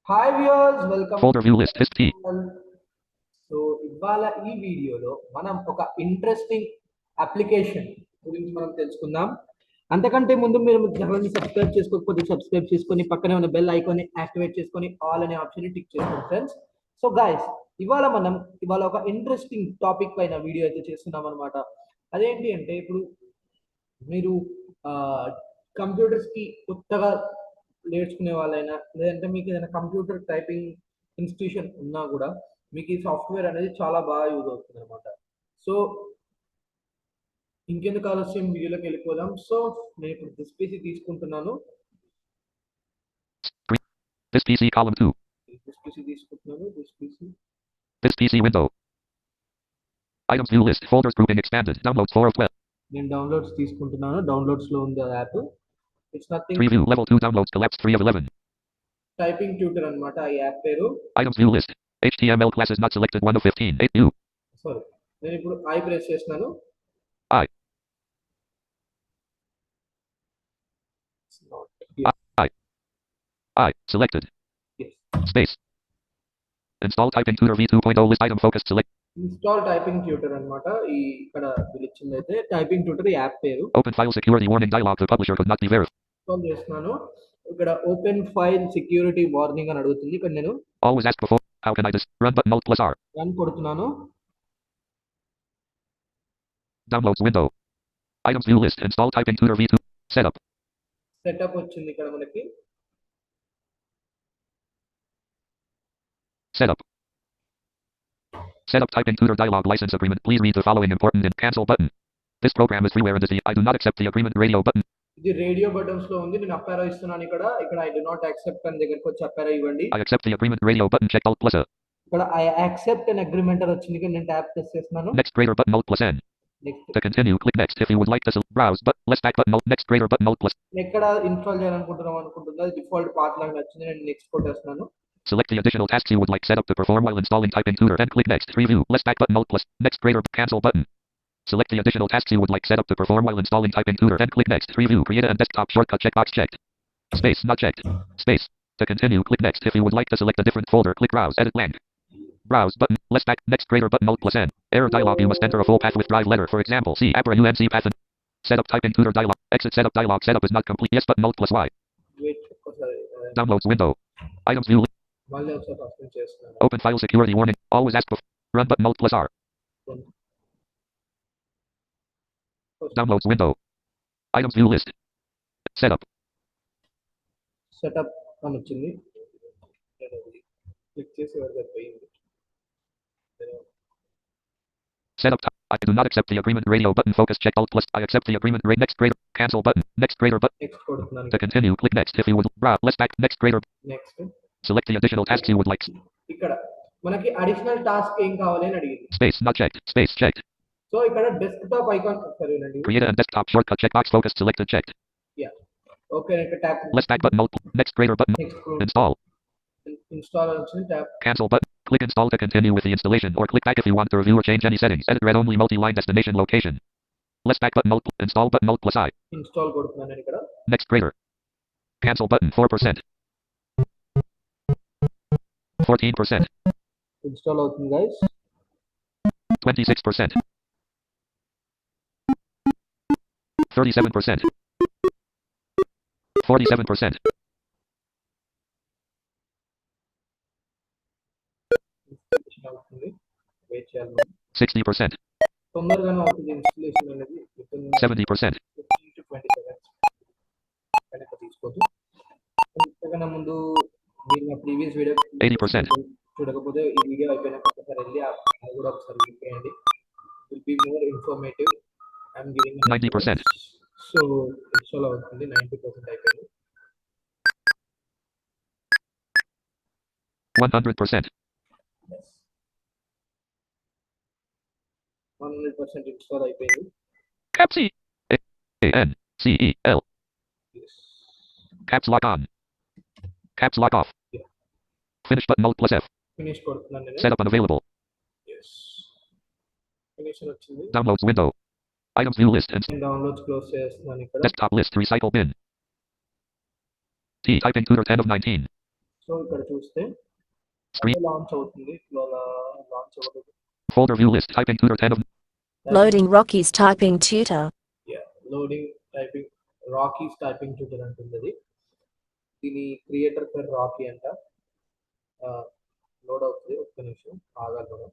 Hi viewers welcome Folder view list hist T. So ఇవాళ ఈ వీడియోలో మనం ఒక ఇంట్రెస్టింగ్ అప్లికేషన్ గురించి మనం తెలుసుకుందాం. అంతకంటే ముందు మీరు ఛానల్ని సబ్స్క్రైబ్ చేసుకోకపోతే సబ్స్క్రైబ్ చేసుకొని పక్కనే ఉన్న బెల్ ఐకాన్ని యాక్టివేట్ చేసుకొని ఆల్ అనే ఆప్షన్ని టిక్ చేసుకోండి ఫ్రెండ్స్. సో గైస్, ఇవాళ ఒక ఇంట్రెస్టింగ్ టాపిక్ పైన వీడియో అయితే చేస్తున్నాం అనమాట. అదేంటి అంటే ఇప్పుడు మీరు కంప్యూటర్స్కి కొత్తగా నేర్చుకునే వాళ్ళైనా లేదంటే మీకు ఏదైనా కంప్యూటర్ టైపింగ్ ఇన్స్టిట్యూషన్ ఉన్నా కూడా మీకు ఈ సాఫ్ట్వేర్ అనేది చాలా బాగా యూజ్ అవుతుంది అనమాట. సో ఇంకెందుకు ఆలస్యం వీడియోలోకి వెళ్ళిపోదాం. సో నేను ఇప్పుడు దిస్ పీసీ తీసుకుంటున్నాను. This PC column 2. This PC తీసుకుంటున్నాను. This PC window. Items view list. Folders grouping expanded. Downloads 4 of 12. నేను డౌన్లోడ్స్ తీసుకుంటున్నాను. డౌన్లోడ్స్ లో ఉంది ఆ app. It's nothing. Preview level 2 downloads collapsed 3 of 11. Typing tutor అనమాట ఈ యాప్ పేరు. Items view list. HTML classes not selected 1 of 15. 8 U. Sorry, నేను ఇప్పుడు ఐ ప్రెస్ చేస్తున్నాను. I. I. I. Selected. Yes. Space. Install typing tutor v2.0 list item focused select. Install typing tutor అనమాట. ఈ ఇక్కడ ఇచ్చింది అయితే టైపింగ్ ట్యూటర్ యాప్ పేరు. Open file security warning dialog. The publisher could not be verified. Install చేస్తున్నాను. ఇక్కడ open file security warning అని అడుగుతుంది. ఇక్కడ నేను Always ask before. How can I run button alt plus R. Run కొడుతున్నాను. Downloads window. Items view list. Install typing tutor v2. Setup. Setup వచ్చింది ఇక్కడ మనకి. Setup. Setup typing tutor dialog license agreement. Please read the following important and cancel button. This program is freeware and I do not accept the agreement radio button. ఇది radio buttons లో ఉంది. నేను up ఆరో ఇస్తున్నాను. ఇక్కడ I do not accept అని దగ్గరికి వచ్చి అప్ ఆరో ఇవ్వండి. I accept the agreement radio button check alt plus A. ఇక్కడ ఐ యాక్సెప్ట్ అన్ అగ్రిమెంట్ అని వచ్చింది. ఇక్కడ నేను ట్యాప్ ప్రెస్ చేస్తున్నాను. Next greater button alt plus N. Next. To continue click next if you would like to browse but let's back button alt next greater button alt plus. ఎక్కడ install చేయాలనుకుంటున్నా default path లాగా నచ్చింది. నేను next కొట్టేస్తున్నాను. Select the additional tasks you would like set up to perform while installing typing tutor then click next. Review let's back button alt plus next greater cancel button. Select the additional tasks you would like set up to perform while installing typing tutor then click next. Review create and desktop shortcut checkbox checked. Space not checked. Space. To continue click next if you would like to select a different folder click browse edit blank. Browse button let's back next greater button alt plus N. Error dialog you must enter a full path with drive letter for example C abra unc path and setup typing tutor dialog exit setup dialog setup is not complete yes button alt plus Y. Wait ఒకసారి Downloads window. Items view మళ్ళీ ఒకసారి first నుంచి చేస్తున్నాను. open file security warning always ask before run button alt plus R. Downloads window. Items view list. Setup. Setup అని వచ్చింది. Click చేసి ఎవరికైతే పోయింది. Setup. I do not accept the agreement radio button focus check alt plus I accept the agreement next greater cancel button next greater button. Next కొడుతున్నాను. To continue click next if you would browse let's back next greater next. select the additional tasks you would like. ఇక్కడ మనకి additional task ఏం కావాలి అని అడిగింది. Space not checked. Space checked. So ఇక్కడ desktop icon ఒకసారి వినండి. Create a desktop shortcut checkbox focus selected checked. Yeah okay. ఇక్కడ tab Let's back button alt next greater button install. Install అని వచ్చింది. Tab Cancel button. Click install to continue with the installation or click back if you want to review or change any settings. Edit read only multi-line destination location. Let's back button alt install button alt plus I. Install కొడుతున్నాను నేను ఇక్కడ. Next greater. Cancel button 4%. 14%. Install అవుతుంది guys. 26%. 37%. 47%. అవుతుంది. Wait చేయాలి. 60%. తొందరగానే అవుతుంది installation అనేది. 70%. 15 to 20 seconds కనుక తీసుకోవచ్చు. ఇంతకన్నా ముందు మీరు నా ప్రీవియస్ వీడియో 80%. చూడకపోతే ఈ వీడియో అయిపోయినాక ఒకసారి వెళ్ళి అది కూడా ఒకసారి లింక్ చేయండి. Will be more informative. I'm giving 90%. So install అవుతుంది. 90% అయిపోయింది. 100%. 100% ఇన్స్టాల్ అయిపోయింది. Caps C. A N C E L. Caps lock on. Caps lock off. Yeah. Finish button alt plus F. Finish కొడుతున్నాను నేను. Setup unavailable. yes ఫినిష్ అని వచ్చింది. Downloads window. Items view list and downloads close చేస్తున్నాను ఇక్కడ. desktop list recycle bin. T typing tutor 10 of 19. So ఇక్కడ చూస్తే Screen. Launch అవుతుంది. Launch అవ్వదు. Folder view list. Typing tutor 10 of. Loading Rocky's typing tutor. Loading typing Rocky's typing tutor అంటుంది అది. దీని creator పేరు రాకీ అంట. లోడ్ అవుతుంది, ఒక్క నిమిషం ఆగాలి మనం.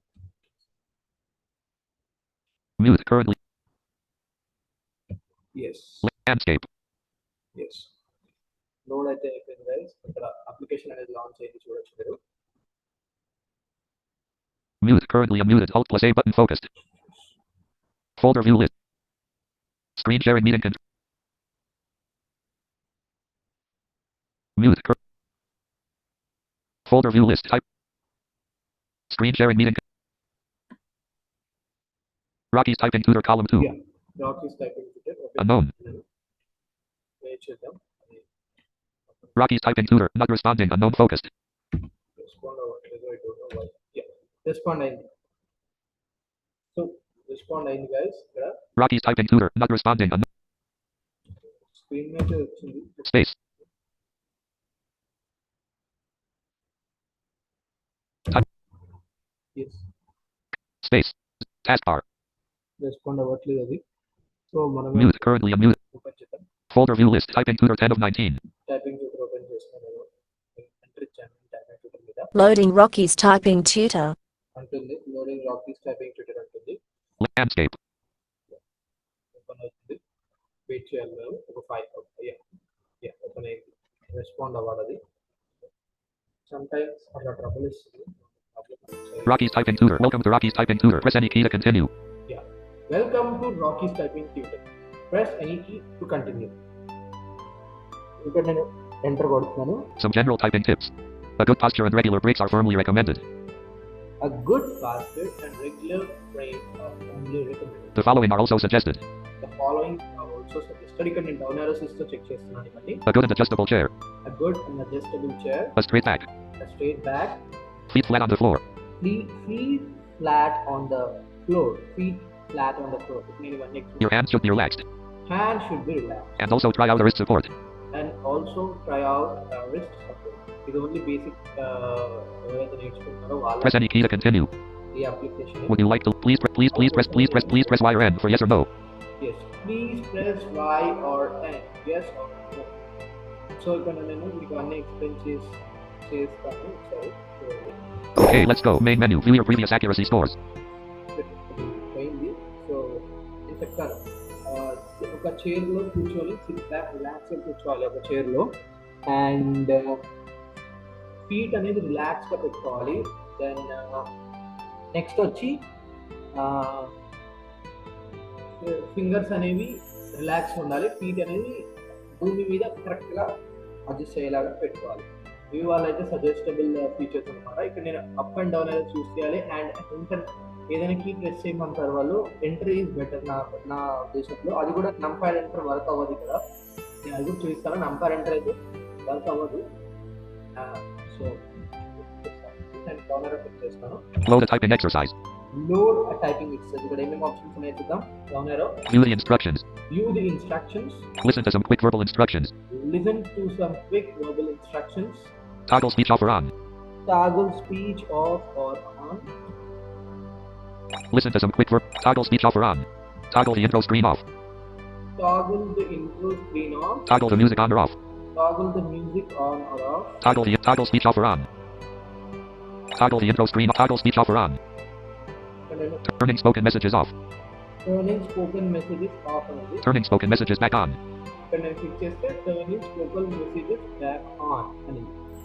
Mute currently. Yes Landscape. Yes load అయితే అయిపోయింది గైస్. ఇక్కడ అప్లికేషన్ అనేది లాంచ్ అయింది, చూడొచ్చు మీరు. Mute currently unmuted. Alt plus A button focused. Folder view list. Screen sharing meeting control. Mute. Folder view list. Type. Screen sharing meeting. Rocky's typing tutor column 2. Yeah. Rocky's typing tutor. Okay. Unknown. Wait, చేద్దాం. Rocky's typing tutor not responding. Unknown focused. Respond అవ్వట్లేదు. I don't know why. Yeah. Respond అయింది. So respond అయింది guys. ఇక్కడ Rocky's typing tutor not responding. Screen మీద వచ్చింది. Space. Type. Yes. Space. Taskbar. Respond అవ్వట్లేదు అది. So మనం Mute currently unmuted. ఓపెన్ చేద్దాం. Folder view list. Typing tutor 10 of 19. Typing tutor open చేస్తున్నాను నేను. ఎంటర్ ఇచ్చాను టైపింగ్ ట్యూటర్ మీద. Loading Rocky's typing tutor. అంటుంది లోడింగ్ రాకీస్ టైపింగ్ ట్యూటర్ అంటుంది. Landscape. ఓపెన్ అవుతుంది. వెయిట్ చేయాలి మేము ఒక 5 ఓపెన్ అయింది. రెస్పాండ్ అవ్వాలి అది. సమ్ టైమ్స్ అట్లా ట్రబుల్ ఇస్తుంది. Rocky's typing tutor. Welcome to Rocky's typing tutor. Press any key to continue. Welcome to Rocky's typing tutor. Press any key to continue. ఇక్కడ నేను enter కొడుతున్నాను. Some general typing tips. A good posture and regular breaks are firmly recommended. A good posture and regular break are firmly recommended. The following are also suggested. The following are also suggested. ఇక్కడ నేను down arrow system check చేస్తున్నాను ఇవన్నీ. A good and adjustable chair. A good and adjustable chair. A straight back. A straight back. Feet flat on the floor. Feet flat on the floor. Feet flat on the floor. నేను ఇవన్నీ Your hands should be relaxed. Hands should be relaxed. And also try out a wrist support. And also try out wrist support. It's only basic ఎవరైతే నేర్చుకుంటారో వాళ్ళ Press any key to continue. ఈ application. Would you like to please press Y or N for yes or no? Yes. Please press Y or N. Yes or no. So ఇక్కడ నేను మీకు అన్ని explain చేస్తాను. Sorry. Okay, let's go. Main menu. View your previous accuracy scores. పోయింది. So నేను చెప్తాను. ఒక చైర్లో కూర్చొని సిట్ బ్యాక్ రిలాక్స్గా కూర్చోవాలి ఒక చైర్లో. అండ్ ఫీట్ అనేది రిలాక్స్గా పెట్టుకోవాలి. దెన్ నెక్స్ట్ వచ్చి ఫింగర్స్ అనేవి రిలాక్స్ ఉండాలి. ఫీట్ అనేది భూమి మీద కరెక్ట్గా అడ్జస్ట్ అయ్యేలాగా పెట్టుకోవాలి. ఇవి వాళ్ళైతే సజెస్టబుల్ ఫీచర్స్ అనమాట. ఇక్కడ నేను అప్ అండ్ డౌన్ అనేది చూస్ చేయాలి. అండ్ ఎంటర్ ఏదైనా కీ ప్రెస్ చేయమంటారు వాళ్ళు. ఎంటర్ ఈజ్ బెటర్ నా ఉద్దేశంలో. అది కూడా నంపాడ్ ఎంటర్ వర్క్ అవ్వదు ఇక్కడ. నేను అది కూడా చూపిస్తాను. నంపాడ్ ఎంటర్ అయితే వర్క్ అవ్వదు. సో నేను డౌన్ ఆరో క్లిక్ చేస్తాను. Load a typing exercise. Load a typing exercise. ఇక్కడ ఏమేమి ఆప్షన్స్ ఉన్నాయో చూద్దాం. డౌన్ ఆరో. View the instructions. View the instructions. Listen to some quick verbal instructions. Listen to some quick verbal instructions. Toggle speech off or on. Toggle speech off or on. Listen to some quick toggle speech off or on. Toggle the intro screen off. Toggle the intro screen off. Toggle the music on or off. Toggle the music on or off. Toggle speech off or on. Toggle the intro screen. Toggle speech off or on. Turning spoken messages off. Turning spoken messages off. Turning spoken messages back on. ఇక్కడ నేను click చేస్తే turning spoken messages back on అని.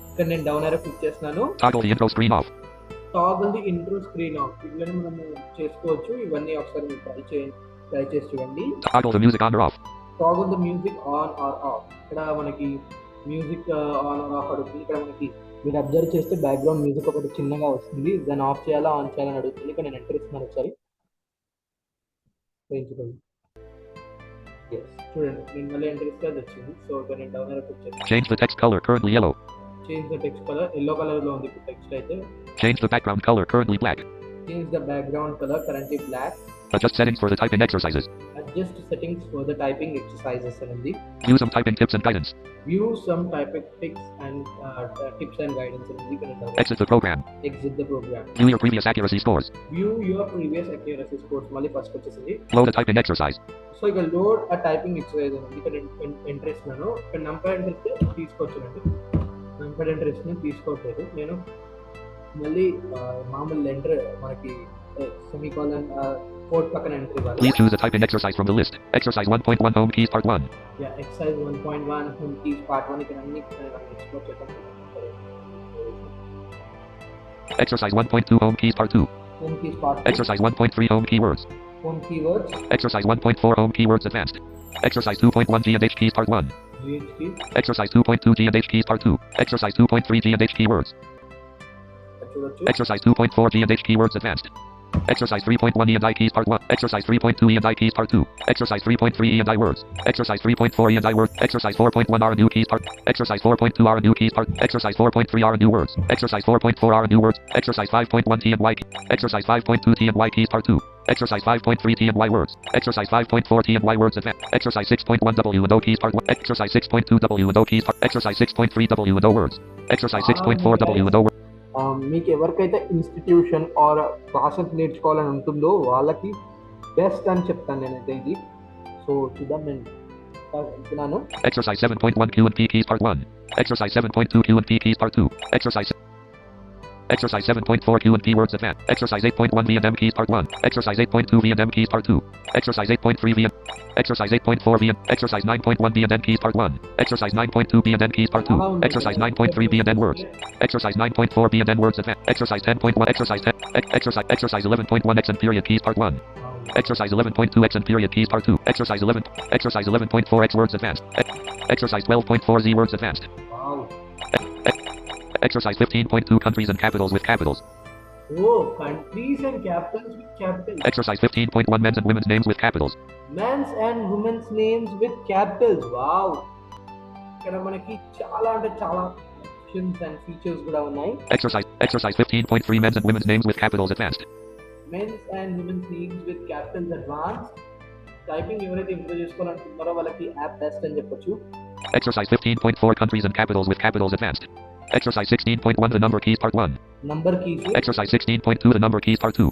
ఇక్కడ నేను down ఆరో click చేస్తున్నాను. Toggle the intro screen off. Toggle the intro screen off. ఇట్లనే మనం చేసుకోవచ్చు. ఇవన్నీ ఒకసారి మీరు ట్రై చేసి చూడండి. Toggle the music on or off. Toggle the music on or off. ఇక్కడ మనకి మ్యూజిక్ ఆన్ ఆర్ ఆఫ్ అడుగుతుంది. ఇక్కడ మనకి మీరు అబ్జర్వ్ చేస్తే బ్యాక్గ్రౌండ్ మ్యూజిక్ ఒకటి చిన్నగా వస్తుంది. దాన్ని ఆఫ్ చేయాలా ఆన్ చేయాలని అడుగుతుంది. ఇక్కడ నేను ఎంటర్ ఇస్తున్నాను ఒకసారి. చూడండి నేను మళ్ళీ ఎంటర్ ఇస్తే అది వచ్చింది. సో ఇక్కడ నేను డౌన్ ఆరో క్లిక్ చేస్తాను. Change the text color, currently yellow. Change the text color. Yellow color లో ఉంది ఇప్పుడు టెక్స్ట్ అయితే. Change the background color, currently black. Change the background color, currently black. Adjust settings for the typing exercises. adjust settings for the typing exercises అని ఉంది. View some typing tips and guidance. View some typing tips and tips and guidance అని ఉంది. ఇక్కడ Exit the program. exit the program. View your previous accuracy scores. View your previous accuracy scores మళ్ళీ first వచ్చేసింది. Load a typing exercise. So ఇక load ఆ typing exercise ఉంది. ఇక్కడ enter ఇస్తున్నాను. ఇక్కడ నంబర్ ఎంటర్ ఇస్తే తీసుకోవచ్చునండి. నంబర్ ఎంటర్ ఇస్తున్నాను, తీసుకోవట్లేదు. నేను మళ్ళీ మామూలు ఎంటర్ మనకి సెమీకోలన్ కోడ్ పక్కన ఎంటర్ ఇవ్వాలి. Please choose a typing exercise from the list. Exercise 1.1 home keys part 1. Yeah exercise 1.1 home keys part 1 ఇక్కడ అన్ని ఎక్స్ప్లోర్ చేద్దాం. Exercise 1.2 home keys part 2. Home keys part 2. Exercise 1.3 home keywords. Home keywords. Exercise 1.4 home keywords advanced. Exercise 2.1 G and H keys part 1. GHK. Exercise 2.2 G and H keys part 2. Exercise 2.3 G and H keywords. చూడొచ్చు. Exercise 2.4 G and H keywords advanced. Exercise 3.1 E and I keys part 1. Exercise 3.2 E and I keys part 2. Exercise 3.3 E and I words. Exercise 3.4 E and I words. Exercise 4.1 R and U keys part. Exercise 4.2 R and U keys part. Exercise 4.3 R and U words. Exercise 4.4 R and U words. Exercise 5.1 T and Y. Exercise 5.2 T and Y keys part 2. Exercise 5.3 T and Y words. Exercise 5.4 T and Y words advanced. Exercise 6.1 W and O keys part 1. Exercise 6.2 W and O keys part. Exercise 6.3 W and O words. Exercise 6.4 W and O words. మీకు ఎవరికైతే institution or classes నేర్చుకోవాలని ఉంటుందో వాళ్ళకి best అని చెప్తాను నేనైతే ఇది. So చూద్దాం, నేను చెప్తున్నాను. Exercise 7.1 Q and P keys part 1. Exercise 7.2 Q and P keys part 2. Exercise 7.4 Q and P words advanced. Exercise 8.1 V and M keys part 1. Exercise 8.2 V and M keys part 2. Exercise 8.3 V and Exercise 8.4 V and Exercise 9.1 B and N keys part 1. Exercise 9.2 B and N keys part 2. Exercise 9.3 B and N words. Exercise 9.4 B and N words advanced. Exercise 10.1 Exercise 10 Exercise 11.1 X and period keys part 1. Exercise 11.2 X and period keys part 2. Exercise 11.4 X words advanced. Exercise 12.4 Z words advanced. Wow. Exercise 15.2 countries and capitals with capitals. Oh, countries and capitals with capitals. Exercise 15.1 men's and women's names with capitals. Men's and women's names with capitals. Wow. ఇక్కడ మనకి చాలా అంటే చాలా options and features కూడా ఉన్నాయి. Exercise 15.3 men's and women's names with capitals advanced. Men's and women's names with capitals advanced. Typing ఎవరైతే improve చేసుకోవాలనుకుంటున్నారో వాళ్ళకి app best అని చెప్పొచ్చు. Exercise 15.4 countries and capitals with capitals advanced. Exercise 16.1 the number keys part 1. Number keys. Exercise 16.2 the number keys part 2.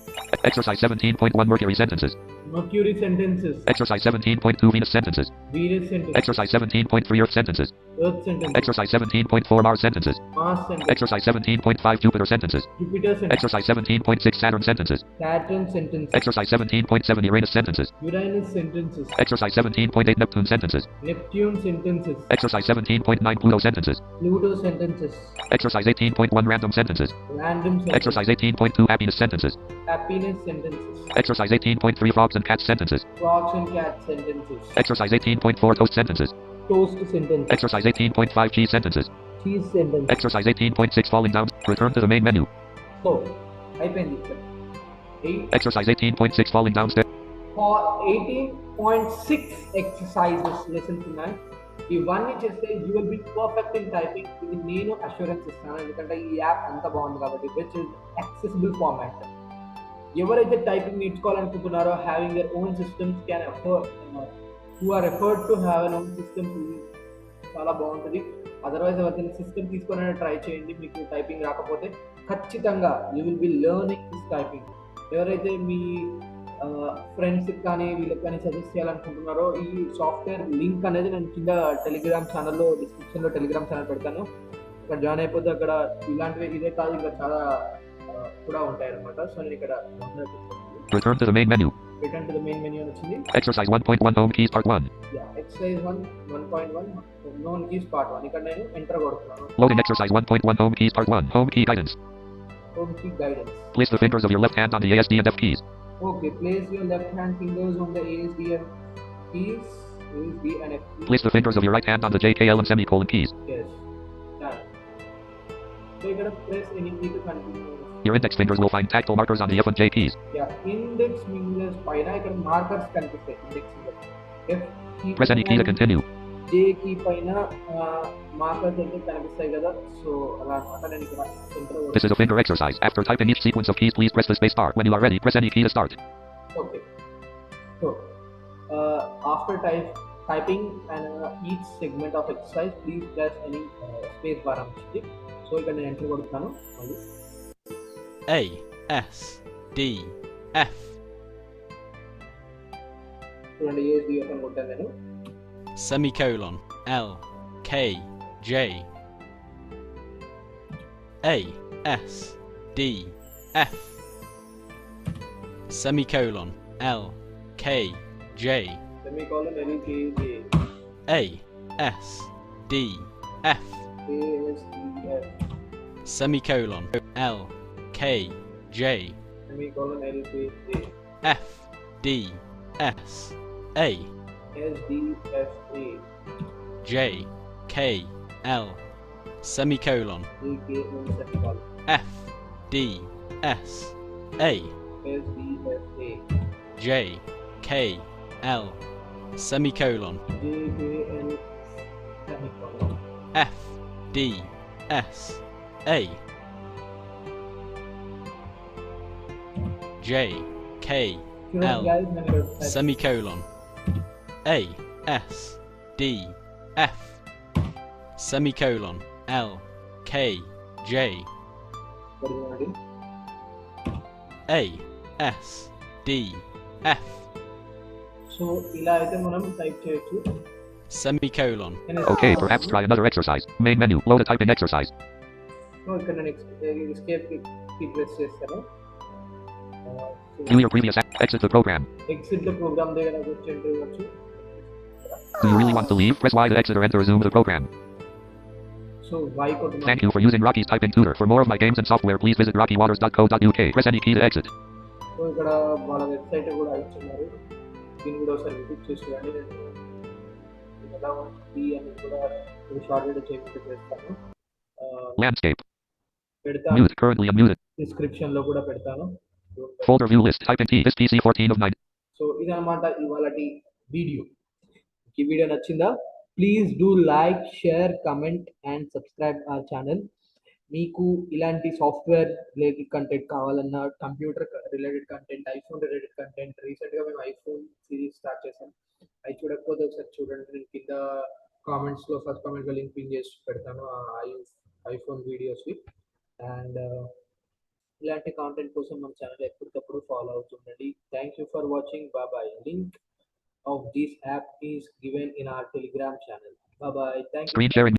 Exercise 17.1 Mercury sentences. Mercury sentences. Exercise 17.2 Venus sentences. Venus sentences. Exercise 17.3 Earth sentences. Earth sentences. Exercise 17.4 Mars sentences. Mars sentences. Exercise 17.5 Jupiter sentences. Jupiter sentences. Exercise 17.6 Saturn sentences. Saturn sentences. Exercise 17.7 Uranus sentences. Uranus sentences. Exercise 17.8 Neptune sentences. Neptune sentences. Exercise 17.9 Pluto sentences. Pluto sentences. Exercise 18.1 random sentences. Random sentences. Exercise 18.2 happiness sentences. Happiness sentences. Exercise 18.3 frogs and cats sentences. Frogs and cats sentences. Exercise 18.4 toast sentences. Toast sentences. Exercise 18.5 cheese sentences. Cheese sentences. Exercise 18.6 falling down. Return to the main menu. So, అయిపోయింది ఇక్కడ. Exercise 18.6 falling downstairs. For 18.6 exercises lessons ఉన్నాయి. ఇవన్నీ చేస్తే you will be perfect in typing. ఇది నేను assurance ఇస్తాను, ఎందుకంటే ఈ యాప్ అంత బాగుంది కాబట్టి. Which is accessible format. ఎవరైతే టైపింగ్ నేర్చుకోవాలనుకుంటున్నారో having their own systems can afford who are afford to have an own systems, చాలా బాగుంటుంది. అదర్వైజ్ ఎవరికైనా సిస్టమ్ తీసుకొని ట్రై చేయండి. మీకు టైపింగ్ రాకపోతే ఖచ్చితంగా you will be learning this typing. ఎవరైతే మీ ఫ్రెండ్స్కి కానీ వీళ్ళకి కానీ సజెస్ట్ చేయాలనుకుంటున్నారో ఈ సాఫ్ట్వేర్ లింక్ అనేది నేను కింద టెలిగ్రామ్ ఛానల్లో డిస్క్రిప్షన్లో టెలిగ్రామ్ ఛానల్ పెడతాను. అక్కడ జాయిన్ అయిపోతే అక్కడ ఇలాంటివి ఇదే కాదు ఇంకా చాలా కూడా ఉంటాయి అన్నమాట. సో నేను ఇక్కడ Return to the main menu. Return to the main menu అని వచ్చింది. Exercise 1.1 home keys part 1. Exercise 1.1 home keys part 1. ఇక్కడ నేను enter కొడుతున్నాను. Loading exercise 1.1 home keys part 1. Home key guidance. Home key guidance. Place the fingers of your left hand on the ASD and F keys. Okay, place your left hand fingers on the ASD and keys. ASD and F keys. Place the fingers of your right hand on the JKL and semicolon keys. Yes. Done. So you gotta press any key to continue. Your index fingers will find tactile markers on the F and J keys. Yeah, index fingers పైన ఇక్కడ markers కనిపిస్తాయి. index finger. F key Press any key to continue. J key పైన markers అయితే కనిపిస్తాయి కదా. So అలా అన్నమాట. నేను ఇక్కడ enter. This is a finger exercise. After typing each sequence of keys, please press the space bar. When you are ready, press any key to start. Okay. So After typing and each segment of exercise, please press any space bar అని వచ్చింది. So ఇక్కడ నేను enter కొడుతున్నాను మళ్ళీ. A S D F చూడండి ఏ దియోటం కొట్టాను నేను. semicolon L K J A S D F semicolon L K J semicolon LKJ A S D F ASDF semicolon L K J semicolon LKJ F D S A SDFA J K L semicolon AKL semicolon F D S A SDFA J K L semicolon JKL semicolon F D S A J K L semicolon A S D F semicolon L K J A S D F so ఇలా అయితే మనం type చేయొచ్చు. semicolon Okay, perhaps try another exercise. Main menu, load a typing exercise. So ఇక్కడ నేను escape కి press చేస్తాను. View your previous exit the program. Exit the program దగ్గర వచ్చి ఎంటర్ ఇవ్వచ్చు. Do you really want to leave? Press Y to exit or enter resume the program. So Y కొట్టున్నాను. Thank you for using Rocky's Typing Tutor. For more of my games and software, please visit rockywaters.co.uk. Press any key to exit. So ఇక్కడ వాళ్ళ website కూడా ఇచ్చున్నారు. దీన్ని కూడా ఒకసారి visit చేసుకోండి. నేను ఎలా ఉంది అని కూడా షార్ట్ వీడియో చేస్తాను. Landscape. పెడతాను. Mute. Currently unmuted. డిస్క్రిప్షన్ లో కూడా పెడతాను. Folder view list. Typing T. This PC 14 of 9. So ఇదన్నమాట ఇవాళటి వీడియో. ఈ వీడియో నచ్చిందా? Please do like, share, comment and subscribe our channel. మీకు ఇలాంటి సాఫ్ట్వేర్ రిలేటెడ్ కంటెంట్ కావాలన్నా, computer related content, iPhone related content, రీసెంట్గా మేము ఐఫోన్ సిరీస్ స్టార్ట్ చేసాం. అవి చూడకపోతే ఒకసారి చూడండి. నేను కింద కామెంట్స్లో ఫస్ట్ కామెంట్లో లింక్ పిన్ చేసి పెడతాను ఆ ఐఫోన్ వీడియోస్వి. అండ్ ఇలాంటి కాంటెంట్ కోసం మన ఛానల్ ఎప్పటికప్పుడు ఫాలో అవుతుండండి. Thank you for watching. Bye. Link of this app is given in our Telegram channel. Bye bye. Thank you. Screen sharing.